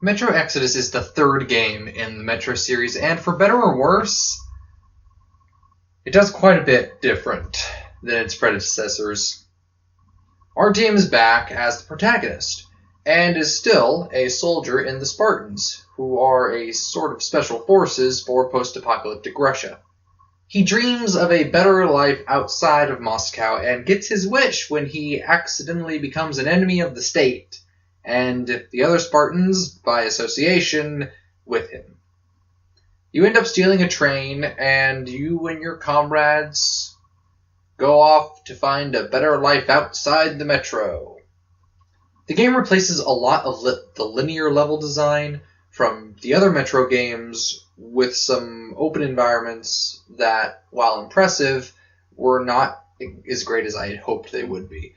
Metro Exodus is the third game in the Metro series, and for better or worse, it does quite a bit different than its predecessors. RTM is back as the protagonist, and is still a soldier in the Spartans, who are a sort of special forces for post-apocalyptic Russia. He dreams of a better life outside of Moscow and gets his wish when he accidentally becomes an enemy of the state, and the other Spartans, by association, with him. You end up stealing a train, and you and your comrades go off to find a better life outside the metro. The game replaces a lot of the linear level design from the other Metro games with some open environments that, while impressive, were not as great as I had hoped they would be.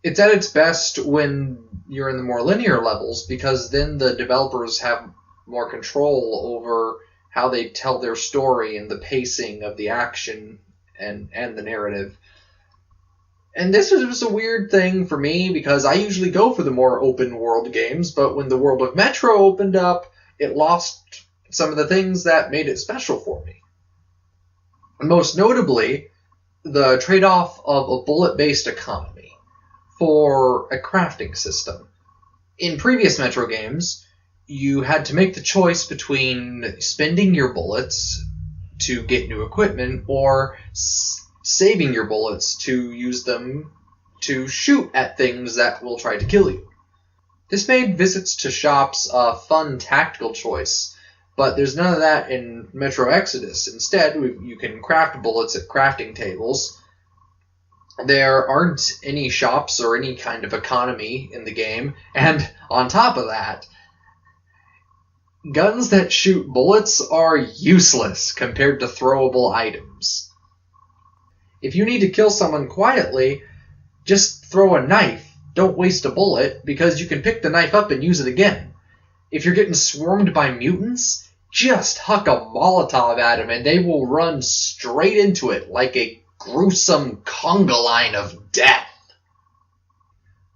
It's at its best when you're in the more linear levels, because then the developers have more control over how they tell their story and the pacing of the action and the narrative. And this was a weird thing for me, because I usually go for the more open world games, but when the world of Metro opened up, it lost some of the things that made it special for me. Most notably, the trade-off of a bullet-based economy for a crafting system. In previous Metro games, you had to make the choice between spending your bullets to get new equipment or saving your bullets to use them to shoot at things that will try to kill you. This made visits to shops a fun tactical choice, but there's none of that in Metro Exodus. Instead, you can craft bullets at crafting tables. There aren't any shops or any kind of economy in the game, and on top of that, guns that shoot bullets are useless compared to throwable items. If you need to kill someone quietly, just throw a knife. Don't waste a bullet, because you can pick the knife up and use it again. If you're getting swarmed by mutants, just huck a Molotov at them and they will run straight into it like a gruesome conga line of death.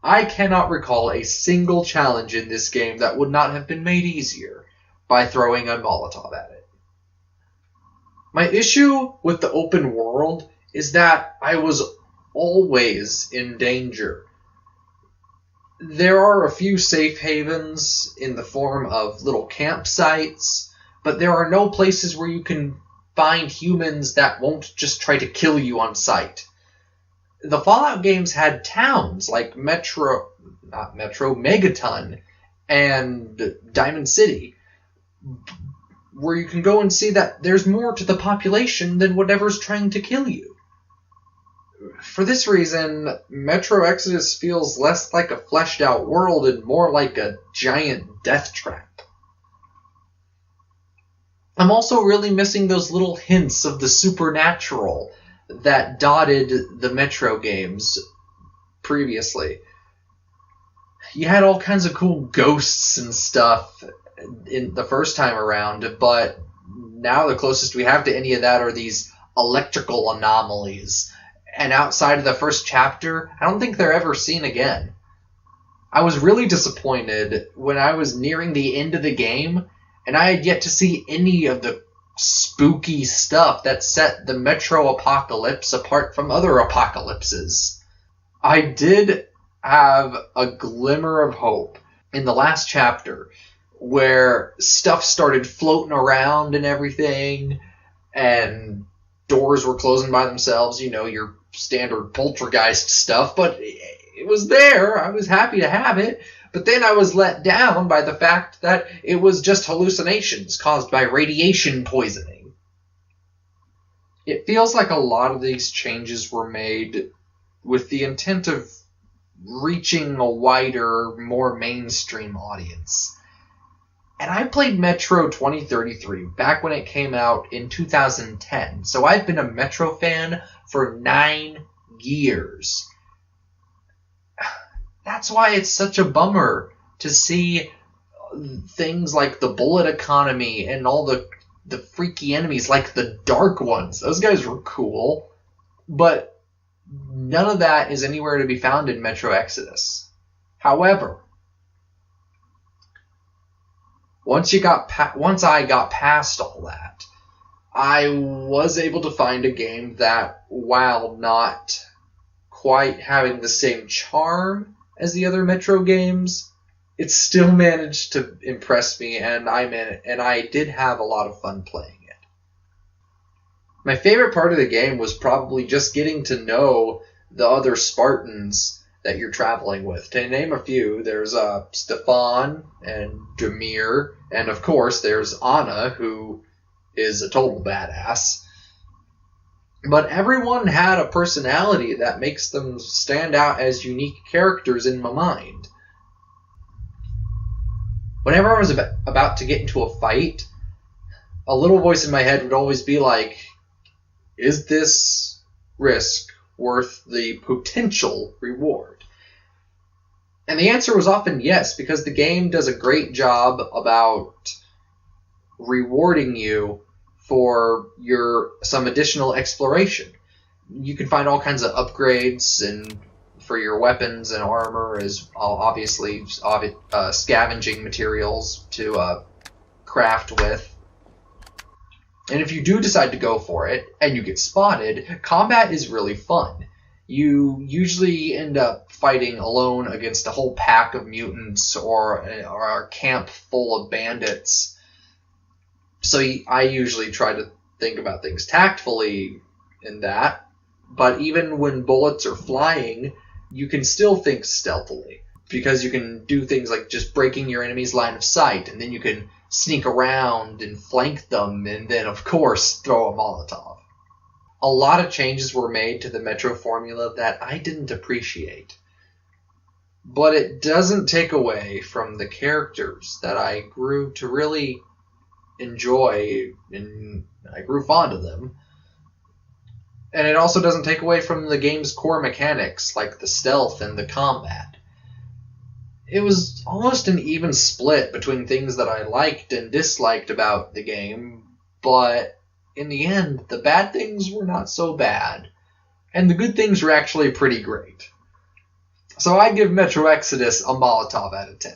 I cannot recall a single challenge in this game that would not have been made easier by throwing a Molotov at it. My issue with the open world is that I was always in danger. There are a few safe havens in the form of little campsites, but there are no places where you can find humans that won't just try to kill you on sight. The Fallout games had towns like Megaton and Diamond City, where you can go and see that there's more to the population than whatever's trying to kill you. For this reason, Metro Exodus feels less like a fleshed out world and more like a giant death trap. I'm also really missing those little hints of the supernatural that dotted the Metro games previously. You had all kinds of cool ghosts and stuff in the first time around, but now the closest we have to any of that are these electrical anomalies. And outside of the first chapter, I don't think they're ever seen again. I was really disappointed when I was nearing the end of the game, and I had yet to see any of the spooky stuff that set the Metro apocalypse apart from other apocalypses. I did have a glimmer of hope in the last chapter, where stuff started floating around and everything, and doors were closing by themselves, you know, your standard poltergeist stuff, but it was there. I was happy to have it, but then I was let down by the fact that it was just hallucinations caused by radiation poisoning. It feels like a lot of these changes were made with the intent of reaching a wider, more mainstream audience. And I played Metro 2033 back when it came out in 2010, so I've been a Metro fan for 9 years. That's why it's such a bummer to see things like the bullet economy and all the freaky enemies, like the Dark Ones. Those guys were cool, but none of that is anywhere to be found in Metro Exodus. However, Once I got past all that, I was able to find a game that, while not quite having the same charm as the other Metro games, it still managed to impress me, and I did have a lot of fun playing it. My favorite part of the game was probably just getting to know the other Spartans that you're traveling with. To name a few, there's Stefan and Demir, and of course there's Anna, who is a total badass. But everyone had a personality that makes them stand out as unique characters in my mind. Whenever I was about to get into a fight, a little voice in my head would always be like, is this risk worth the potential reward? And the answer was often yes, because the game does a great job about rewarding you for some additional exploration. You can find all kinds of upgrades and for your weapons and armor, as obviously scavenging materials to craft with. And if you do decide to go for it and you get spotted, combat is really fun. You usually end up fighting alone against a whole pack of mutants or a camp full of bandits. So I usually try to think about things tactfully in that. But even when bullets are flying, you can still think stealthily, because you can do things like just breaking your enemy's line of sight, and then you can sneak around and flank them, and then, of course, throw a Molotov. A lot of changes were made to the Metro formula that I didn't appreciate. But it doesn't take away from the characters that I grew to really enjoy, and I grew fond of them. And it also doesn't take away from the game's core mechanics, like the stealth and the combat. It was almost an even split between things that I liked and disliked about the game, but in the end, the bad things were not so bad, and the good things were actually pretty great. So I give Metro Exodus a Molotov out of 10.